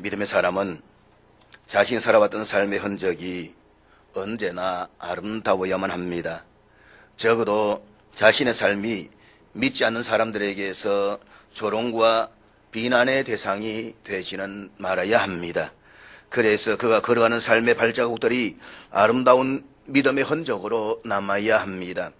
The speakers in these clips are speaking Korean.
믿음의 사람은 자신이 살아왔던 삶의 흔적이 언제나 아름다워야만 합니다. 적어도 자신의 삶이 믿지 않는 사람들에게서 조롱과 비난의 대상이 되지는 말아야 합니다. 그래서 그가 걸어가는 삶의 발자국들이 아름다운 믿음의 흔적으로 남아야 합니다.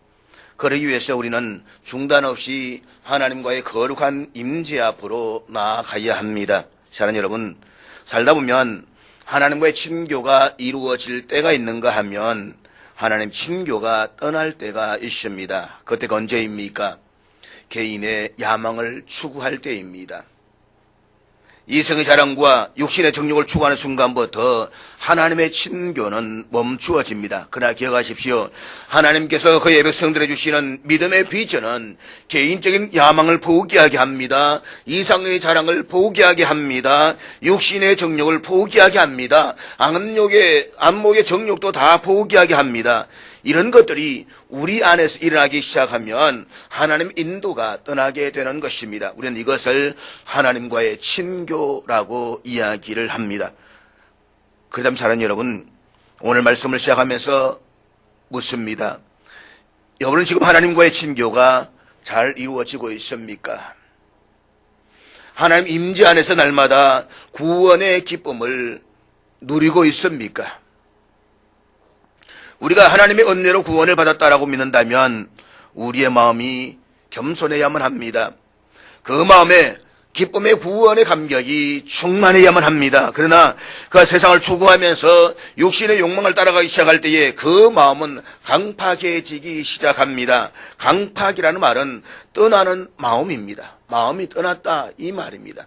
그러기 위해서 우리는 중단 없이 하나님과의 거룩한 임재 앞으로 나아가야 합니다. 사랑하는 여러분, 살다 보면 하나님과의 친교가 이루어질 때가 있는가 하면 하나님 친교가 떠날 때가 있습니다. 그때가 언제입니까? 개인의 야망을 추구할 때입니다. 이성의 자랑과 육신의 정욕을 추구하는 순간부터 하나님의 친교는 멈추어집니다. 그러나 기억하십시오. 하나님께서 그의 백성들에 주시는 믿음의 비전은 개인적인 야망을 포기하게 합니다. 이성의 자랑을 포기하게 합니다. 육신의 정욕을 포기하게 합니다. 안목의 정욕도 다 포기하게 합니다. 이런 것들이 우리 안에서 일어나기 시작하면 하나님 인도가 떠나게 되는 것입니다. 우리는 이것을 하나님과의 친교라고 이야기를 합니다. 그렇다면 사랑하는 여러분, 오늘 말씀을 시작하면서 묻습니다. 여러분은 지금 하나님과의 친교가 잘 이루어지고 있습니까? 하나님 임재 안에서 날마다 구원의 기쁨을 누리고 있습니까? 우리가 하나님의 은혜로 구원을 받았다라고 믿는다면 우리의 마음이 겸손해야만 합니다. 그 마음에 기쁨의 구원의 감격이 충만해야만 합니다. 그러나 그 세상을 추구하면서 육신의 욕망을 따라가기 시작할 때에 그 마음은 강팍해지기 시작합니다. 강팍이라는 말은 떠나는 마음입니다. 마음이 떠났다 이 말입니다.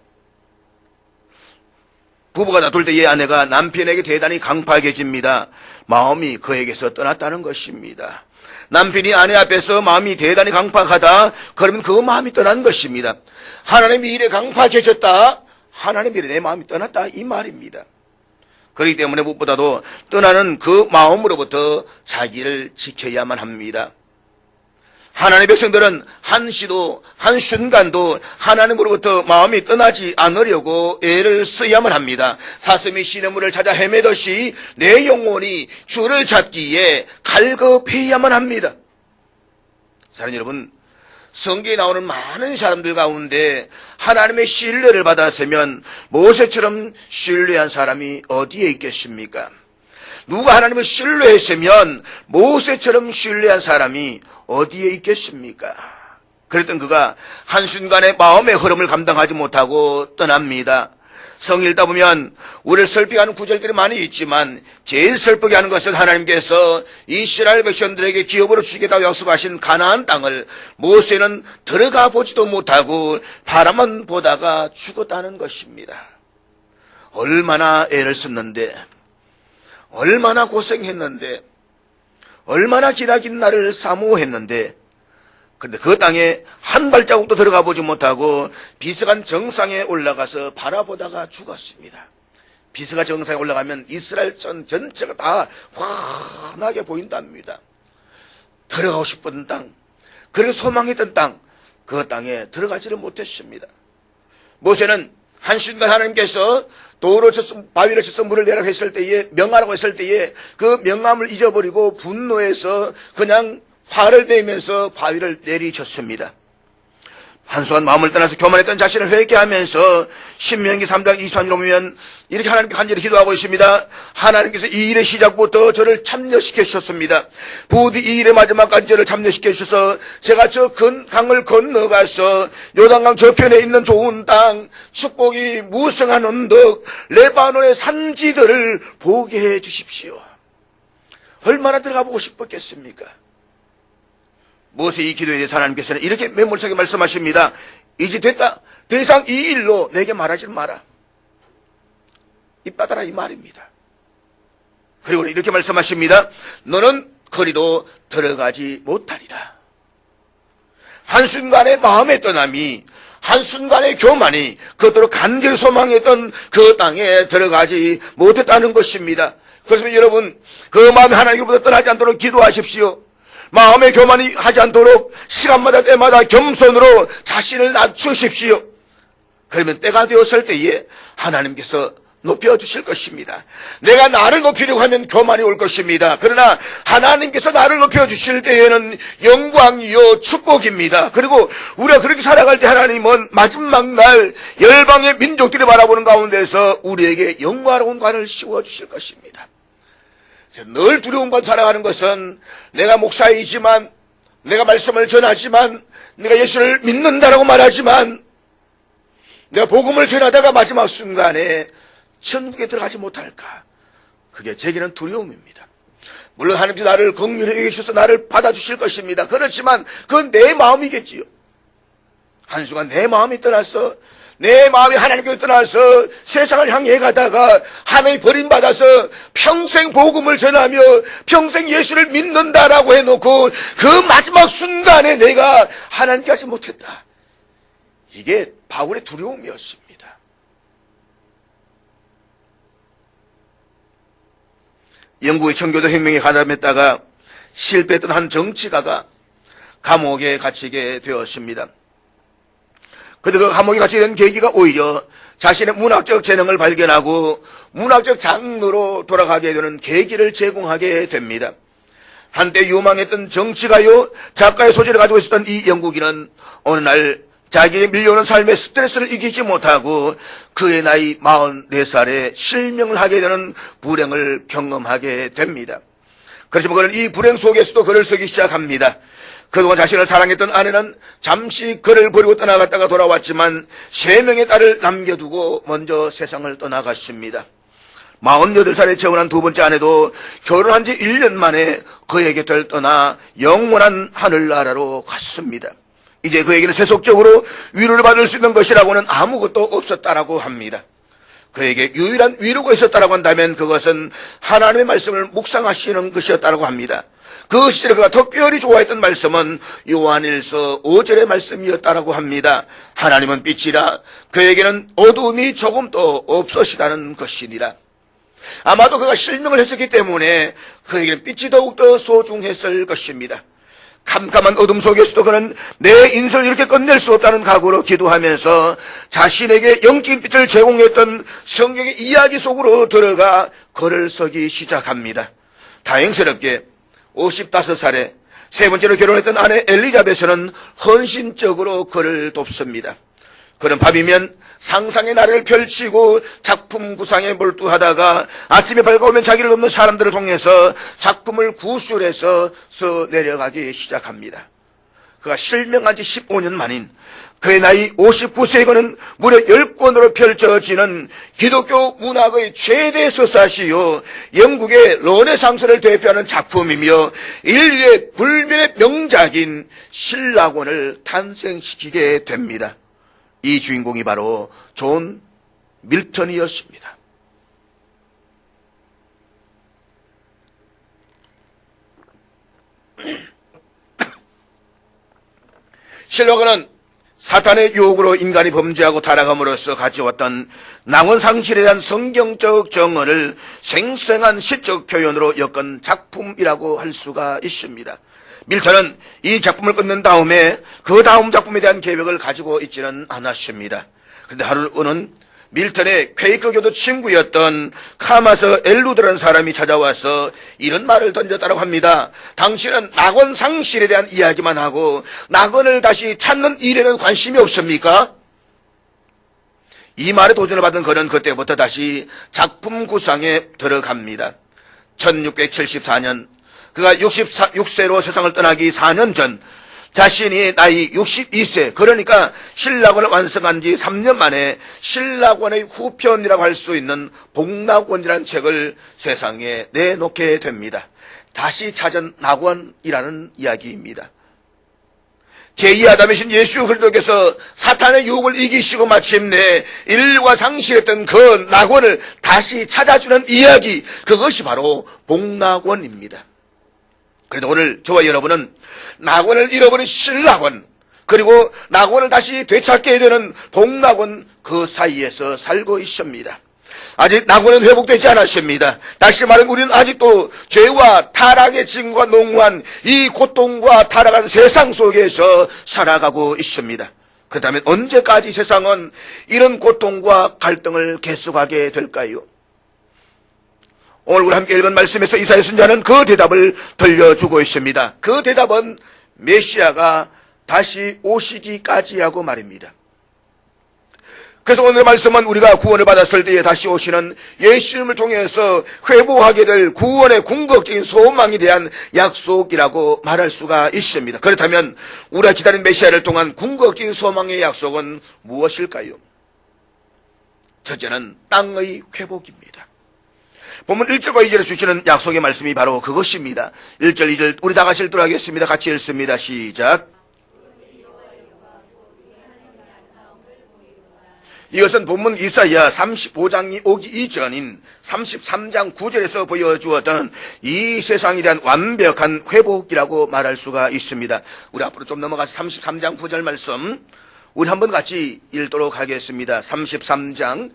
부부가 다툴 때의 아내가 남편에게 대단히 강팍해집니다. 마음이 그에게서 떠났다는 것입니다. 남편이 아내 앞에서 마음이 대단히 강팍하다, 그러면 그 마음이 떠난 것입니다. 하나님의 일에 강팍해졌다, 하나님의 일에 내 마음이 떠났다 이 말입니다. 그렇기 때문에 무엇보다도 떠나는 그 마음으로부터 자기를 지켜야만 합니다. 하나님의 백성들은 한시도 한순간도 하나님으로부터 마음이 떠나지 않으려고 애를 써야만 합니다. 사슴이 시냇물을 찾아 헤매듯이 내 영혼이 주를 찾기에 갈급해야만 합니다. 사랑하는 여러분, 성경에 나오는 많은 사람들 가운데 하나님의 신뢰를 받았으면 모세처럼 신뢰한 사람이 어디에 있겠습니까? 누가 하나님을 신뢰했으면 모세처럼 신뢰한 사람이 어디에 있겠습니까? 그랬던 그가 한순간에 마음의 흐름을 감당하지 못하고 떠납니다. 성경 읽다 보면 우리를 설득하는 구절들이 많이 있지만 제일 슬프게 하는 것은 하나님께서 이스라엘 백성들에게 기업으로 주시겠다고 약속하신 가나안 땅을 모세는 들어가 보지도 못하고 바라만 보다가 죽었다는 것입니다. 얼마나 애를 썼는데, 얼마나 고생했는데, 얼마나 기다린 날을 사모했는데, 그런데 그 땅에 한 발자국도 들어가 보지 못하고 비스간 정상에 올라가서 바라보다가 죽었습니다. 비스가 정상에 올라가면 이스라엘 전체가 다 환하게 보인답니다. 들어가고 싶은 땅, 그렇게 소망했던 땅, 그 땅에 들어가지를 못했습니다. 모세는 한순간 하나님께서 돌을 쳐서 바위를 쳐서 물을 내라고 했을 때에, 명하라고 했을 때에 그 명함을 잊어버리고 분노해서 그냥 화를 내면서 바위를 내리쳤습니다. 한순간 마음을 떠나서 교만했던 자신을 회개하면서 신명기 3장 23절로 보면 이렇게 하나님께 간절히 기도하고 있습니다. 하나님께서 이 일의 시작부터 저를 참여시켜 주셨습니다. 부디 이 일의 마지막까지 저를 참여시켜 주셔서 제가 저 강을 건너가서 요단강 저편에 있는 좋은 땅, 축복이 무성한 언덕, 레바논의 산지들을 보게 해 주십시오. 얼마나 들어가 보고 싶었겠습니까? 모세 이 기도에 대해서 하나님께서는 이렇게 매몰차게 말씀하십니다. 이제 됐다. 더 이상 이 일로 내게 말하지 마라. 입 닫아라 이 말입니다. 그리고 이렇게 말씀하십니다. 너는 거리도 들어가지 못하리라. 한순간의 마음의 떠남이, 한순간의 교만이 그토록 간절히 소망했던 그 땅에 들어가지 못했다는 것입니다. 그래서 여러분, 그 마음이 하나님께로부터 떠나지 않도록 기도하십시오. 마음의 교만이 하지 않도록 시간마다 때마다 겸손으로 자신을 낮추십시오. 그러면 때가 되었을 때에 하나님께서 높여주실 것입니다. 내가 나를 높이려고 하면 교만이 올 것입니다. 그러나 하나님께서 나를 높여주실 때에는 영광이요 축복입니다. 그리고 우리가 그렇게 살아갈 때 하나님은 마지막 날 열방의 민족들이 바라보는 가운데서 우리에게 영광스러운 관을 씌워주실 것입니다. 늘 두려운 것 살아가는 것은 내가 목사이지만, 내가 말씀을 전하지만, 내가 예수를 믿는다라고 말하지만, 내가 복음을 전하다가 마지막 순간에 천국에 들어가지 못할까? 그게 제게는 두려움입니다. 물론 하나님께서 나를 긍휼히 여기셔서 나를 받아주실 것입니다. 그렇지만 그건 내 마음이겠지요. 한순간 내 마음이 떠나서, 내 마음이 하나님께 떠나서 세상을 향해 가다가 하나님 버림받아서 평생 복음을 전하며 평생 예수를 믿는다라고 해놓고 그 마지막 순간에 내가 하나님께 하지 못했다. 이게 바울의 두려움이었습니다. 영국의 청교도 혁명에 가담했다가 실패했던 한 정치가가 감옥에 갇히게 되었습니다. 그런데 그 감옥에 갇히게 된 계기가 오히려 자신의 문학적 재능을 발견하고 문학적 장르로 돌아가게 되는 계기를 제공하게 됩니다. 한때 유망했던 정치가요, 작가의 소질을 가지고 있었던 이 영국인은 어느 날 자기의 밀려오는 삶의 스트레스를 이기지 못하고 그의 나이 44살에 실명을 하게 되는 불행을 경험하게 됩니다. 그렇지만 그는 이 불행 속에서도 글을 쓰기 시작합니다. 그동안 자신을 사랑했던 아내는 잠시 그를 버리고 떠나갔다가 돌아왔지만 3명의 딸을 남겨두고 먼저 세상을 떠나갔습니다. 48살에 재혼한 두 번째 아내도 결혼한 지 1년 만에 그의 곁을 떠나 영원한 하늘나라로 갔습니다. 이제 그에게는 세속적으로 위로를 받을 수 있는 것이라고는 아무것도 없었다라고 합니다. 그에게 유일한 위로가 있었다라고 한다면 그것은 하나님의 말씀을 묵상하시는 것이었다라고 합니다. 그 시절에 그가 특별히 좋아했던 말씀은 요한일서 5절의 말씀이었다라고 합니다. 하나님은 빛이라 그에게는 어두움이 조금도 없으시다는 것이니라. 아마도 그가 실명을 했었기 때문에 그에게는 빛이 더욱더 소중했을 것입니다. 캄캄한 어둠 속에서도 그는 내 인생을 이렇게 끝낼 수 없다는 각오로 기도하면서 자신에게 영적인 빛을 제공했던 성경의 이야기 속으로 들어가 글을 쓰기 시작합니다. 다행스럽게 55살에 세 번째로 결혼했던 아내 엘리자베스는 헌신적으로 그를 돕습니다. 그는 밤이면 상상의 나래를 펼치고 작품 구상에 몰두하다가 아침에 밝아오면 자기를 돕는 사람들을 통해서 작품을 구술해서 써내려가기 시작합니다. 그가 실명한 지 15년 만인 그의 나이 59세에 그는 무려 10권으로 펼쳐지는 기독교 문학의 최대 서사시요 영국의 르네상스를 대표하는 작품이며 인류의 불멸의 명작인 신라권을 탄생시키게 됩니다. 이 주인공이 바로 존 밀턴이었습니다. 실록은 사탄의 유혹으로 인간이 범죄하고 타락함으로써 가져왔던 낙원상실에 대한 성경적 정언을 생생한 시적 표현으로 엮은 작품이라고 할 수가 있습니다. 밀턴은 이 작품을 끝낸 다음에 그 다음 작품에 대한 계획을 가지고 있지는 않았습니다. 그런데 하루는 밀턴의 퀘이커교도 친구였던 카마서 엘루드라는 사람이 찾아와서 이런 말을 던졌다고 합니다. 당신은 낙원 상실에 대한 이야기만 하고 낙원을 다시 찾는 일에는 관심이 없습니까? 이 말에 도전을 받은 그는 그때부터 다시 작품 구상에 들어갑니다. 1674년 그가 66세로 세상을 떠나기 4년 전 자신이 나이 62세 그러니까 신라권을 완성한 지 3년 만에 신라권의 후편이라고 할 수 있는 복낙원이라는 책을 세상에 내놓게 됩니다. 다시 찾은 낙원이라는 이야기입니다. 제2아담이신 예수 그리스도께서 사탄의 유혹을 이기시고 마침내 인류가 상실했던 그 낙원을 다시 찾아주는 이야기, 그것이 바로 복낙원입니다. 그런데 오늘 저와 여러분은 낙원을 잃어버린 신낙원, 그리고 낙원을 다시 되찾게 되는 복낙원 그 사이에서 살고 있습니다. 아직 낙원은 회복되지 않았습니다. 다시 말하면 우리는 아직도 죄와 타락의 징과 농후한 이 고통과 타락한 세상 속에서 살아가고 있습니다. 그렇다면 언제까지 세상은 이런 고통과 갈등을 계속하게 될까요? 오늘 우리 함께 읽은 말씀에서 이사야 선지자는 그 대답을 들려주고 있습니다. 그 대답은 메시아가 다시 오시기까지라고 말입니다. 그래서 오늘의 말씀은 우리가 구원을 받았을 때에 다시 오시는 예수님을 통해서 회복하게 될 구원의 궁극적인 소망에 대한 약속이라고 말할 수가 있습니다. 그렇다면 우리가 기다린 메시아를 통한 궁극적인 소망의 약속은 무엇일까요? 첫째는 땅의 회복입니다. 본문 1절과 2절에 주시는 약속의 말씀이 바로 그것입니다. 1절, 2절 우리 다 같이 읽도록 하겠습니다. 같이 읽습니다. 시작. 이것은 본문 이사야 35장이 오기 이전인 33장 9절에서 보여주었던 이 세상에 대한 완벽한 회복이라고 말할 수가 있습니다. 우리 앞으로 좀 넘어가서 33장 9절 말씀 우리 한번 같이 읽도록 하겠습니다. 33장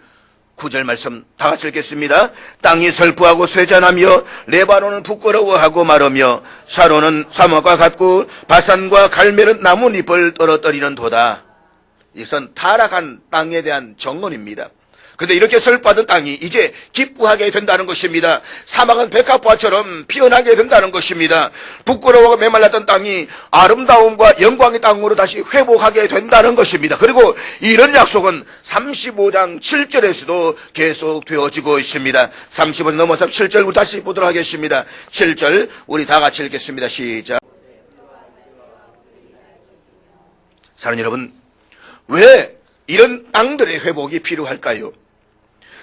9절 말씀 다 같이 읽겠습니다. 땅이 슬퍼하고 쇠잔하며 레바논은 부끄러워하고 마르며 샤론은 사막과 같고 바산과 갈멜은 나뭇잎을 떨어뜨리는 도다. 이것은 타락한 땅에 대한 정언입니다. 그런데 이렇게 슬퍼하던 땅이 이제 기뻐하게 된다는 것입니다. 사막은 백합화처럼 피어나게 된다는 것입니다. 부끄러워하고 메말랐던 땅이 아름다움과 영광의 땅으로 다시 회복하게 된다는 것입니다. 그리고 이런 약속은 35장 7절에서도 계속 되어지고 있습니다. 35장 넘어서 7절 우리 다시 보도록 하겠습니다. 7절 우리 다 같이 읽겠습니다. 시작. 사랑하는 여러분, 왜 이런 땅들의 회복이 필요할까요?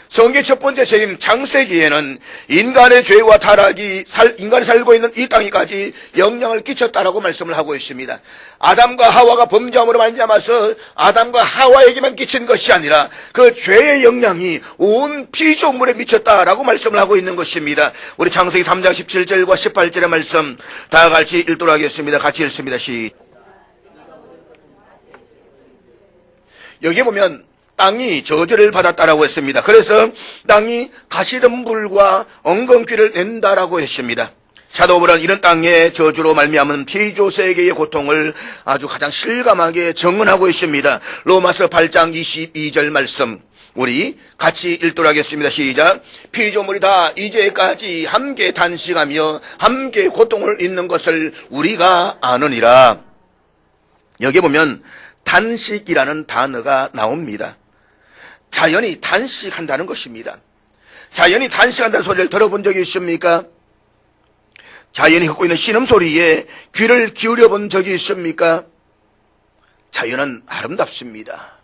성경의 첫 번째 책인 창세기에는 인간의 죄와 타락이 인간이 살고 있는 이 땅에까지 영향을 끼쳤다라고 말씀을 하고 있습니다. 아담과 하와가 범죄함으로 말미암아서 아담과 하와에게만 끼친 것이 아니라 그 죄의 영향이 온 피조물에 미쳤다라고 말씀을 하고 있는 것입니다. 우리 창세기 3장 17절과 18절의 말씀 다 같이 읽도록 하겠습니다. 같이 읽습니다. 여기에 보면 땅이 저주를 받았다라고 했습니다. 그래서 땅이 가시덤불과 엉겅퀴를 낸다라고 했습니다. 사도바울은 이런 땅의 저주로 말미암은 피조 세계의 고통을 아주 가장 실감하게 정언하고 있습니다. 로마서 8장 22절 말씀 우리 같이 읽도록 하겠습니다. 시작. 피조물이 다 이제까지 함께 단식하며 함께 고통을 잊는 것을 우리가 아느니라. 여기 보면 단식이라는 단어가 나옵니다. 자연이 단식한다는 것입니다. 자연이 단식한다는 소리를 들어본 적이 있습니까? 자연이 듣고 있는 신음소리에 귀를 기울여 본 적이 있습니까? 자연은 아름답습니다.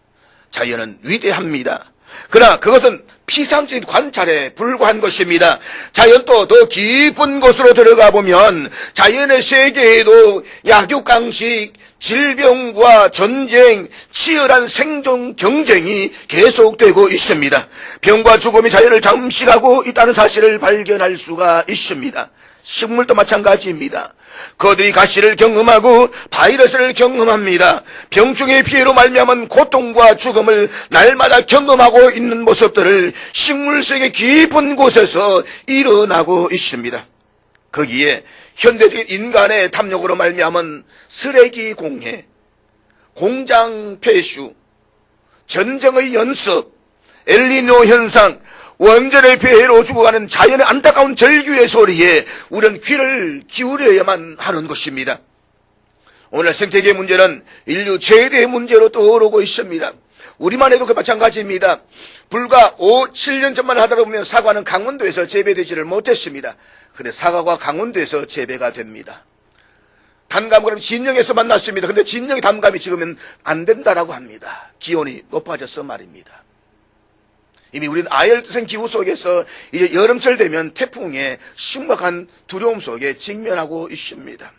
자연은 위대합니다. 그러나 그것은 피상적인 관찰에 불과한 것입니다. 자연도 더 깊은 곳으로 들어가 보면 자연의 세계에도 약육강식, 질병과 전쟁, 치열한 생존 경쟁이 계속되고 있습니다. 병과 죽음이 자연을 잠식하고 있다는 사실을 발견할 수가 있습니다. 식물도 마찬가지입니다. 그들이 가시를 경험하고 바이러스를 경험합니다. 병충의 피해로 말미암은 고통과 죽음을 날마다 경험하고 있는 모습들을 식물세계 깊은 곳에서 일어나고 있습니다. 거기에 현대적인 인간의 탐욕으로 말미암은 쓰레기 공해, 공장 폐수, 전쟁의 연습, 엘니뇨 현상, 원전의 폐해로 죽어가는 자연의 안타까운 절규의 소리에 우리는 귀를 기울여야만 하는 것입니다. 오늘 생태계 문제는 인류 최대의 문제로 떠오르고 있습니다. 우리만 해도 그 마찬가지입니다. 불과 7년 전만 하다 보면 사과는 강원도에서 재배되지를 못했습니다. 그런데 사과가 강원도에서 재배가 됩니다. 단감은 그럼 진영에서 만났습니다. 그런데 진영의 단감이 지금은 안 된다라고 합니다. 기온이 높아져서 말입니다. 이미 우리는 아열대성 기후 속에서 이제 여름철 되면 태풍의 심각한 두려움 속에 직면하고 있습니다.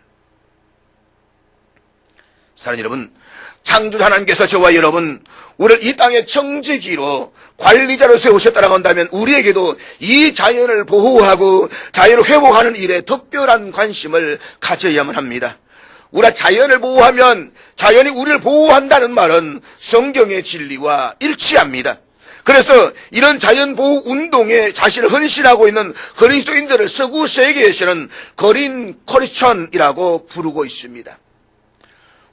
사랑하는 여러분, 창조주 하나님께서 저와 여러분 우리를 이 땅의 청지기로 관리자로 세우셨다라고 한다면 우리에게도 이 자연을 보호하고 자연을 회복하는 일에 특별한 관심을 가져야만 합니다. 우리가 자연을 보호하면 자연이 우리를 보호한다는 말은 성경의 진리와 일치합니다. 그래서 이런 자연보호 운동에 자신을 헌신하고 있는 그리스도인들을 서구 세계에서는 거린 크리스천이라고 부르고 있습니다.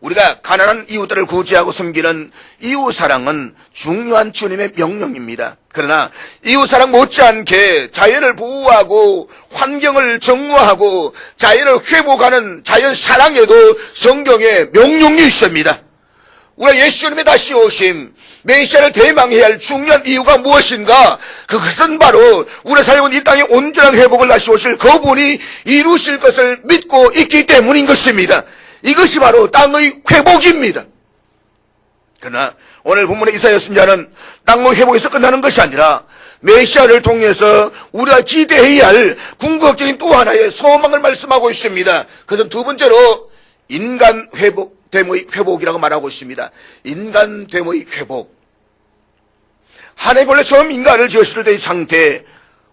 우리가 가난한 이웃들을 구제하고 섬기는 이웃사랑은 중요한 주님의 명령입니다. 그러나 이웃사랑 못지않게 자연을 보호하고 환경을 정화하고 자연을 회복하는 자연사랑에도 성경에 명령이 있습니다. 우리가 예수님의 다시 오심, 메시아를 대망해야 할 중요한 이유가 무엇인가? 그것은 바로 우리 살고 이 땅의 온전한 회복을 다시 오실 그분이 이루실 것을 믿고 있기 때문인 것입니다. 이것이 바로 땅의 회복입니다. 그러나 오늘 본문의 이사야 선지자는 땅의 회복에서 끝나는 것이 아니라 메시아를 통해서 우리가 기대해야 할 궁극적인 또 하나의 소망을 말씀하고 있습니다. 그것은 두 번째로 인간 됨의 회복이라고 말하고 있습니다. 인간 됨의 회복. 하나님 본래 처음 인간을 지으실 때의 상태,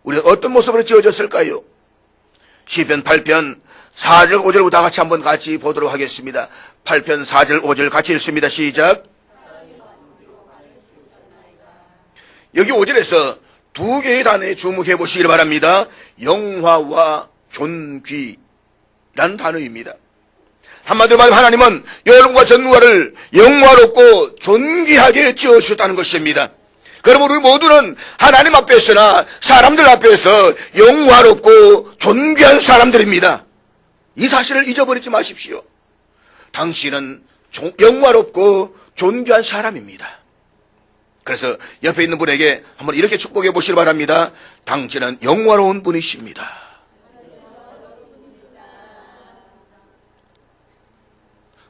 우리가 어떤 모습으로 지어졌을까요? 시편 8편 4절 5절부터 같이 한번 같이 보도록 하겠습니다. 8편 4절 5절 같이 읽습니다. 시작. 여기 5절에서 두 개의 단어에 주목해 보시길 바랍니다. 영화와 존귀라는 단어입니다. 한마디로 말하면 하나님은 여러분과 전무가를 영화롭고 존귀하게 지어주셨다는 것입니다. 그러므로 우리 모두는 하나님 앞에서나 사람들 앞에서 영화롭고 존귀한 사람들입니다. 이 사실을 잊어버리지 마십시오. 당신은 영화롭고 존귀한 사람입니다. 그래서 옆에 있는 분에게 한번 이렇게 축복해 보시기 바랍니다. 당신은 영화로운 분이십니다.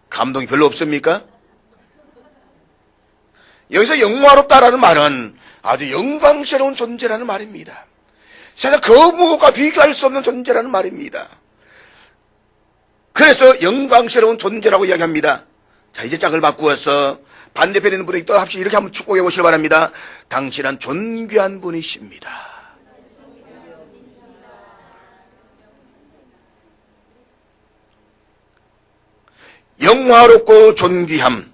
감동이 별로 없습니까? 여기서 영화롭다라는 말은 아주 영광스러운 존재라는 말입니다. 세상 그 무엇과 비교할 수 없는 존재라는 말입니다. 그래서 영광스러운 존재라고 이야기합니다. 자, 이제 짝을 바꾸어서 반대편에 있는 분에게 또 합시 이렇게 한번 축복해 보시기 바랍니다. 당신은 존귀한 분이십니다. 영화롭고 존귀함.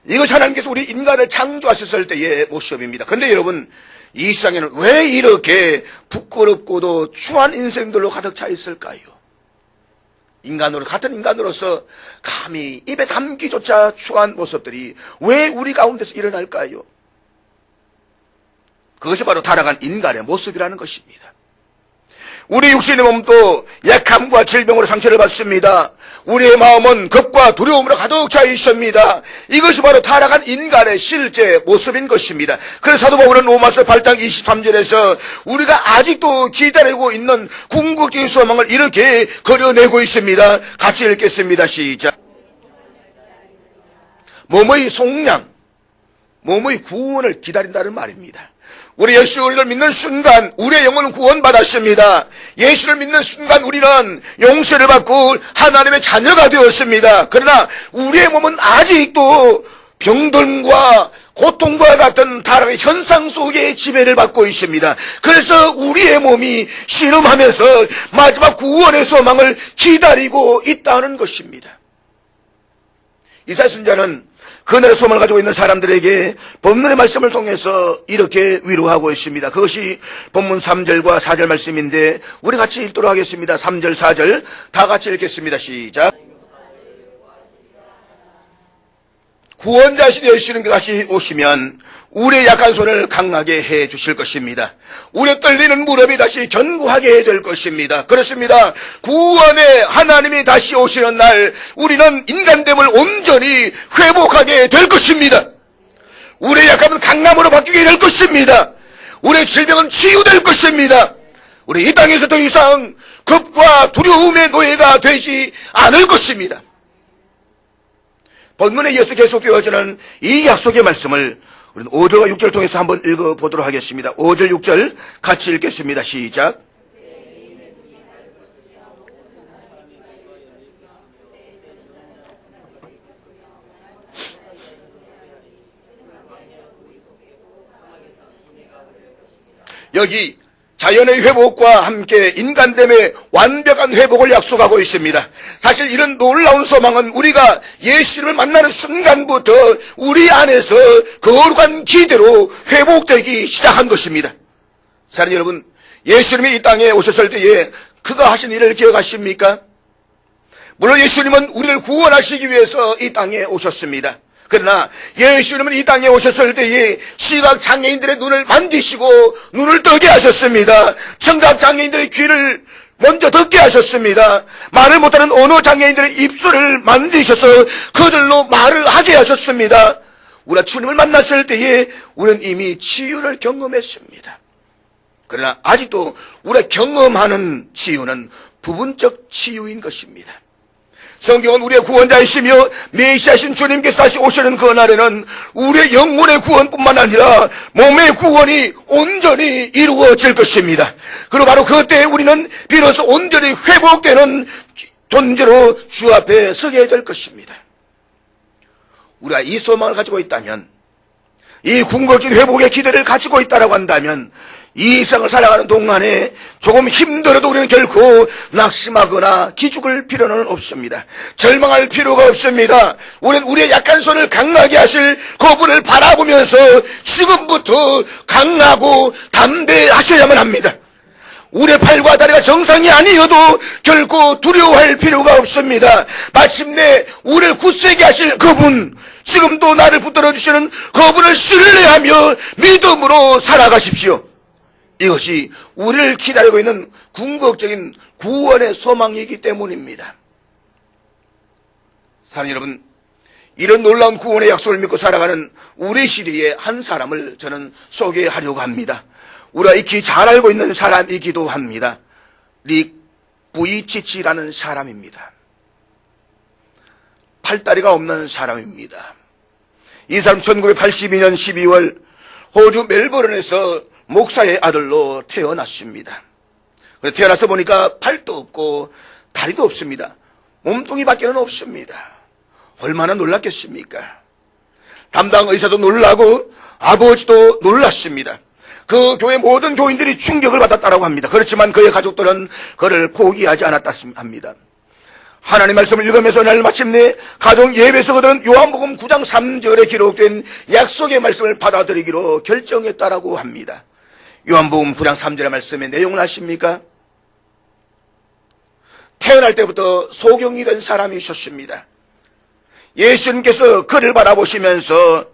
이것이 하나님께서 우리 인간을 창조하셨을 때의 모습입니다. 그런데 여러분, 이 세상에는 왜 이렇게 부끄럽고도 추한 인생들로 가득 차 있을까요? 같은 인간으로서 감히 입에 담기조차 추한 모습들이 왜 우리 가운데서 일어날까요? 그것이 바로 타락한 인간의 모습이라는 것입니다. 우리 육신의 몸도 약함과 질병으로 상처를 받습니다. 우리의 마음은 겁과 두려움으로 가득 차 있습니다. 이것이 바로 타락한 인간의 실제 모습인 것입니다. 그래서 사도 바울은 로마서 8장 23절에서 우리가 아직도 기다리고 있는 궁극적인 소망을 이렇게 그려내고 있습니다. 같이 읽겠습니다. 시작. 몸의 속량, 몸의 구원을 기다린다는 말입니다. 우리 예수를 믿는 순간 우리의 영혼은 구원받았습니다. 예수를 믿는 순간 우리는 용서를 받고 하나님의 자녀가 되었습니다. 그러나 우리의 몸은 아직도 병들과 고통과 같은 타락의 현상 속에 지배를 받고 있습니다. 그래서 우리의 몸이 신음하면서 마지막 구원의 소망을 기다리고 있다는 것입니다. 이사야 선지자는 그날의 소망을 가지고 있는 사람들에게 본문의 말씀을 통해서 이렇게 위로하고 있습니다. 그것이 본문 3절과 4절 말씀인데 우리 같이 읽도록 하겠습니다. 3절 4절 다 같이 읽겠습니다. 시작. 구원자신 예수님께 다시 오시면 우리의 약한 손을 강하게 해 주실 것입니다. 우리의 떨리는 무릎이 다시 견고하게 될 것입니다. 그렇습니다. 구원의 하나님이 다시 오시는 날 우리는 인간됨을 온전히 회복하게 될 것입니다. 우리의 약함은 강함으로 바뀌게 될 것입니다. 우리의 질병은 치유될 것입니다. 우리 이 땅에서 더 이상 겁과 두려움의 노예가 되지 않을 것입니다. 본문에 이어서 계속되어지는 이 약속의 말씀을 우리는 5절과 6절을 통해서 한번 읽어보도록 하겠습니다. 5절 6절 같이 읽겠습니다. 시작. 여기 자연의 회복과 함께 인간됨의 완벽한 회복을 약속하고 있습니다. 사실 이런 놀라운 소망은 우리가 예수를 만나는 순간부터 우리 안에서 거룩한 기대로 회복되기 시작한 것입니다. 사랑하는 여러분, 예수님이 이 땅에 오셨을 때에 그가 하신 일을 기억하십니까? 물론 예수님은 우리를 구원하시기 위해서 이 땅에 오셨습니다. 그러나 예수님은 이 땅에 오셨을 때에 시각장애인들의 눈을 만지시고 눈을 뜨게 하셨습니다. 청각장애인들의 귀를 먼저 듣게 하셨습니다. 말을 못하는 언어장애인들의 입술을 만드셔서 그들로 말을 하게 하셨습니다. 우리가 주님을 만났을 때에 우리는 이미 치유를 경험했습니다. 그러나 아직도 우리가 경험하는 치유는 부분적 치유인 것입니다. 성경은 우리의 구원자이시며 메시아신 주님께서 다시 오시는 그 날에는 우리의 영혼의 구원뿐만 아니라 몸의 구원이 온전히 이루어질 것입니다. 그리고 바로 그때 우리는 비로소 온전히 회복되는 존재로 주 앞에 서게 될 것입니다. 우리가 이 소망을 가지고 있다면, 이 궁극적인 회복의 기대를 가지고 있다고 한다면 이 세상을 살아가는 동안에 조금 힘들어도 우리는 결코 낙심하거나 기죽을 필요는 없습니다. 절망할 필요가 없습니다. 우리는 우리의 약한 손을 강하게 하실 그분을 바라보면서 지금부터 강하고 담대하셔야만 합니다. 우리의 팔과 다리가 정상이 아니어도 결코 두려워할 필요가 없습니다. 마침내 우리를 굳세게 하실 그분, 지금도 나를 붙들어 주시는 그분을 신뢰하며 믿음으로 살아가십시오. 이것이 우리를 기다리고 있는 궁극적인 구원의 소망이기 때문입니다. 사랑하는 여러분, 이런 놀라운 구원의 약속을 믿고 살아가는 우리 시대의 한 사람을 저는 소개하려고 합니다. 우리가 익히 잘 알고 있는 사람이기도 합니다. 릭 부이치치라는 사람입니다. 팔다리가 없는 사람입니다. 이 사람 1982년 12월 호주 멜버른에서 목사의 아들로 태어났습니다. 태어나서 보니까 팔도 없고 다리도 없습니다. 몸뚱이밖에는 없습니다. 얼마나 놀랐겠습니까? 담당 의사도 놀라고 아버지도 놀랐습니다. 그 교회 모든 교인들이 충격을 받았다고 합니다. 그렇지만 그의 가족들은 그를 포기하지 않았다 합니다. 하나님 말씀을 읽으면서 날 마침내 가정 예배에서 그들은 요한복음 9장 3절에 기록된 약속의 말씀을 받아들이기로 결정했다라고 합니다. 요한복음 9장 3절의 말씀의 내용을 아십니까? 태어날 때부터 소경이 된 사람이 있었습니다. 예수님께서 그를 바라보시면서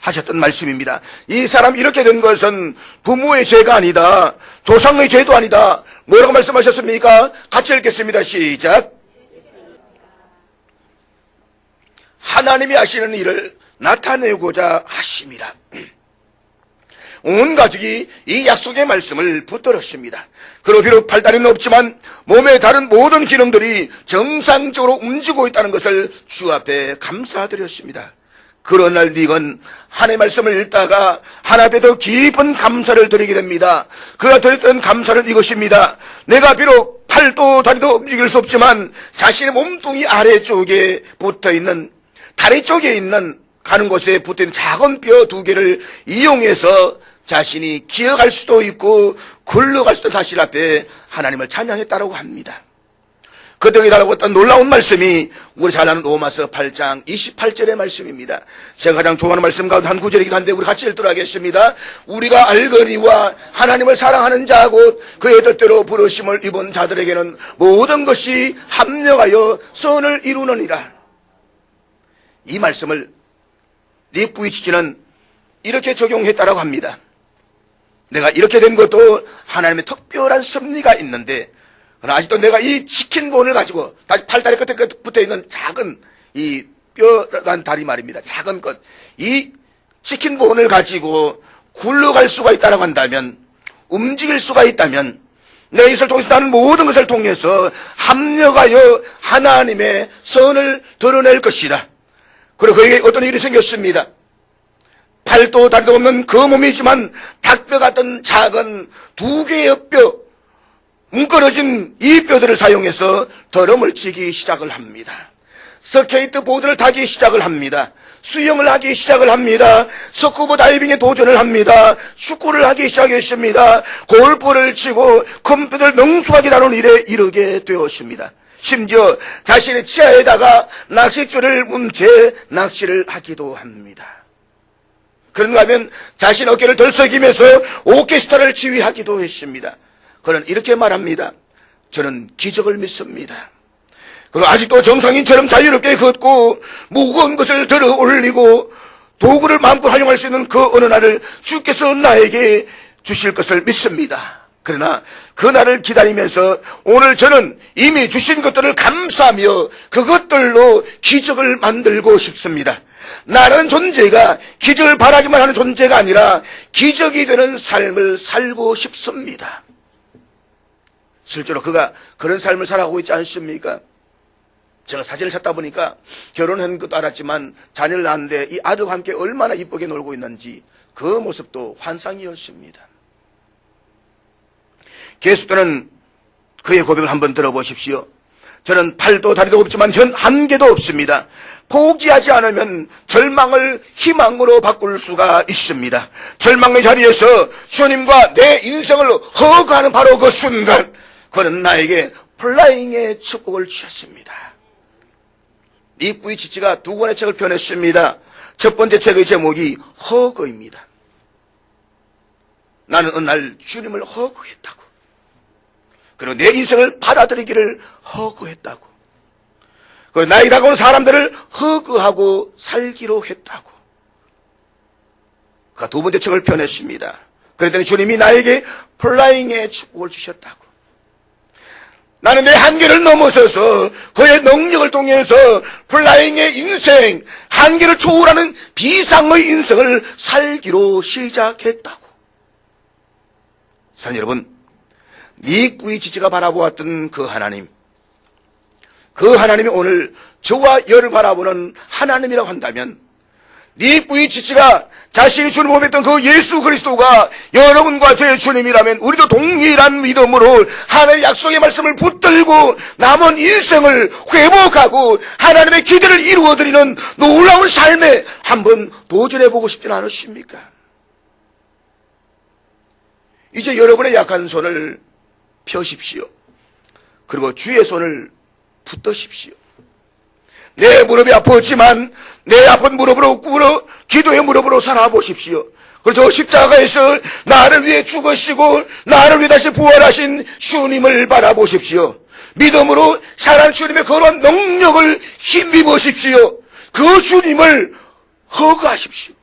하셨던 말씀입니다. 이 사람 이렇게 된 것은 부모의 죄가 아니다. 조상의 죄도 아니다. 뭐라고 말씀하셨습니까? 같이 읽겠습니다. 시작. 하나님이 하시는 일을 나타내고자 하심이라. 온 가족이 이 약속의 말씀을 붙들었습니다. 그로 비록 팔다리는 없지만 몸의 다른 모든 기능들이 정상적으로 움직이고 있다는 것을 주 앞에 감사드렸습니다. 그런 날 닉은 하나님의 말씀을 읽다가 하나님 앞에 더 깊은 감사를 드리게 됩니다. 그가 드렸던 감사는 이것입니다. 내가 비록 팔도 다리도 움직일 수 없지만 자신의 몸뚱이 아래쪽에 붙어있는 다리 쪽에 있는 가는 곳에 붙어있는 작은 뼈 2개를 이용해서 자신이 기어갈 수도 있고 굴러갈 수도 있는 사실 앞에 하나님을 찬양했다고 합니다. 그때 달라고 했던 놀라운 말씀이 우리 잘 아는 로마서 8장 28절의 말씀입니다. 제가 가장 좋아하는 말씀 가운데 한 구절이기도 한데 우리 같이 읽도록 하겠습니다. 우리가 알거니와 하나님을 사랑하는 자 곧 그의 뜻대로 부르심을 입은 자들에게는 모든 것이 합력하여 선을 이루느니라. 이 말씀을 릭 부이치치는 이렇게 적용했다라고 합니다. 내가 이렇게 된 것도 하나님의 특별한 섭리가 있는데, 그러나 아직도 내가 이 지킨 본을 가지고 다시 팔다리 끝에 붙어있는 작은 이 뼈란 다리 말입니다. 작은 것, 이 지킨 본을 가지고 굴러갈 수가 있다라고 한다면, 움직일 수가 있다면 내가 이것을 통해서 나는 모든 것을 통해서 합력하여 하나님의 선을 드러낼 것이다. 그리고 그에게 어떤 일이 생겼습니다. 팔도 다리도 없는 그 몸이지만 닭뼈 같은 작은 2개의 뼈, 뭉클어진 이 뼈들을 사용해서 드럼을 치기 시작을 합니다. 스케이트보드를 타기 시작을 합니다. 수영을 하기 시작을 합니다. 스쿠버 다이빙에 도전을 합니다. 축구를 하기 시작했습니다. 골프를 치고 컴퓨터를 능숙하게 다루는 일에 이르게 되었습니다. 심지어 자신의 치아에다가 낚싯줄을 문 채 낚시를 하기도 합니다. 그런가 하면 자신 어깨를 들썩이면서 오케스트라를 지휘하기도 했습니다. 그는 이렇게 말합니다. 저는 기적을 믿습니다. 그리고 아직도 정상인처럼 자유롭게 걷고 무거운 것을 들어 올리고 도구를 마음껏 활용할 수 있는 그 어느 날을 주께서 나에게 주실 것을 믿습니다. 그러나 그 날을 기다리면서 오늘 저는 이미 주신 것들을 감사하며 그것들로 기적을 만들고 싶습니다. 나라는 존재가 기적을 바라기만 하는 존재가 아니라 기적이 되는 삶을 살고 싶습니다. 실제로 그가 그런 삶을 살아가고 있지 않습니까? 제가 사진을 찾다 보니까 결혼한 것도 알았지만 자녀를 낳았는데 이 아들과 함께 얼마나 이쁘게 놀고 있는지 그 모습도 환상이었습니다. 계속되는 그의 고백을 한번 들어보십시오. 저는 팔도 다리도 없지만 현 한계도 없습니다. 포기하지 않으면 절망을 희망으로 바꿀 수가 있습니다. 절망의 자리에서 주님과 내 인생을 허가하는 바로 그 순간 그는 나에게 플라잉의 축복을 주셨습니다. 닉 부이치치가 두 권의 책을 펴냈습니다. 첫 번째 책의 제목이 허거입니다. 나는 어느 날 주님을 허거했다고. 그리고 내 인생을 받아들이기를 허거했다고. 그리고 나에게 다가오는 사람들을 허거하고 살기로 했다고. 그가 두 번째 책을 펴냈습니다. 그랬더니 주님이 나에게 플라잉의 축복을 주셨다고. 나는 내 한계를 넘어서서 그의 능력을 통해서 플라잉의 인생, 한계를 초월하는 비상의 인생을 살기로 시작했다고. 사랑하는 여러분, 닉 부이치치가 바라보았던 그 하나님, 그 하나님이 오늘 저와 여를 바라보는 하나님이라고 한다면 닉 부이치치가 자신이 주님을 고백했던 그 예수 그리스도가 여러분과 저의 주님이라면 우리도 동일한 믿음으로 하나님의 약속의 말씀을 붙들고 남은 인생을 회복하고 하나님의 기대를 이루어드리는 놀라운 삶에 한번 도전해보고 싶지는 않으십니까? 이제 여러분의 약한 손을 펴십시오. 그리고 주의 손을 붙드십시오. 내 무릎이 아팠지만 내 아픈 무릎으로 꿇어 기도의 무릎으로 살아보십시오. 그래서 십자가에서 나를 위해 죽으시고 나를 위해 다시 부활하신 주님을 바라보십시오. 믿음으로 살아가는 주님의 그런 능력을 힘입으십시오. 그 주님을 허가하십시오.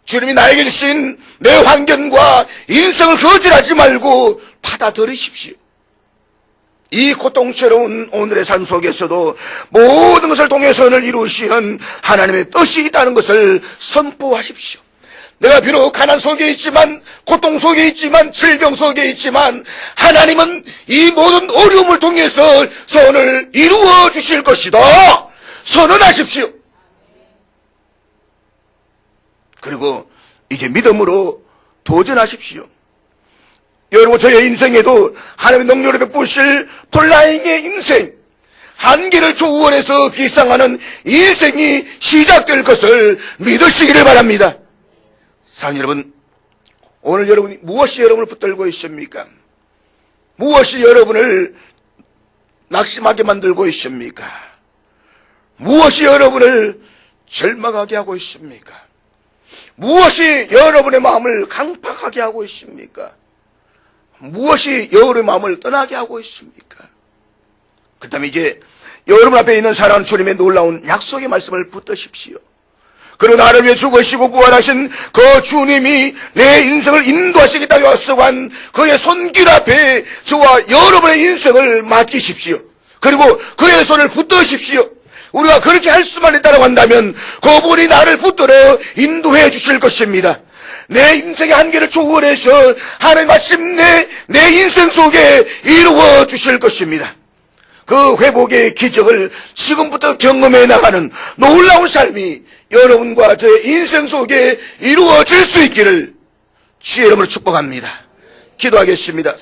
주님이 나에게 주신 내 환경과 인생을 거절하지 말고 받아들이십시오. 이 고통스러운 오늘의 삶 속에서도 모든 것을 통해 선을 이루시는 하나님의 뜻이 있다는 것을 선포하십시오. 내가 비록 가난 속에 있지만, 고통 속에 있지만, 질병 속에 있지만 하나님은 이 모든 어려움을 통해서 선을 이루어 주실 것이다. 선언하십시오. 그리고 이제 믿음으로 도전하십시오. 여러분, 저의 인생에도 하나님의 능력을 베푸실 플라잉의 인생, 한계를 초월해서 비상하는 인생이 시작될 것을 믿으시기를 바랍니다. 사랑하는 여러분, 오늘 여러분이 무엇이 여러분을 붙들고 있습니까? 무엇이 여러분을 낙심하게 만들고 있습니까? 무엇이 여러분을 절망하게 하고 있습니까? 무엇이 여러분의 마음을 강팍하게 하고 있습니까? 무엇이 여러분의 마음을 떠나게 하고 있습니까? 그 다음에 이제 여러분 앞에 있는 사랑하는 주님의 놀라운 약속의 말씀을 붙드십시오. 그리고 나를 위해 죽으시고 부활하신 그 주님이 내 인생을 인도하시겠다고 약속한 그의 손길 앞에 저와 여러분의 인생을 맡기십시오. 그리고 그의 손을 붙드십시오. 우리가 그렇게 할 수만 있다고 한다면 그분이 나를 붙들어 인도해 주실 것입니다. 내 인생의 한계를 초월해서 하나님 마침내 내 인생 속에 이루어 주실 것입니다. 그 회복의 기적을 지금부터 경험해 나가는 놀라운 삶이 여러분과 저의 인생 속에 이루어질 수 있기를 주의 이름으로 축복합니다. 기도하겠습니다.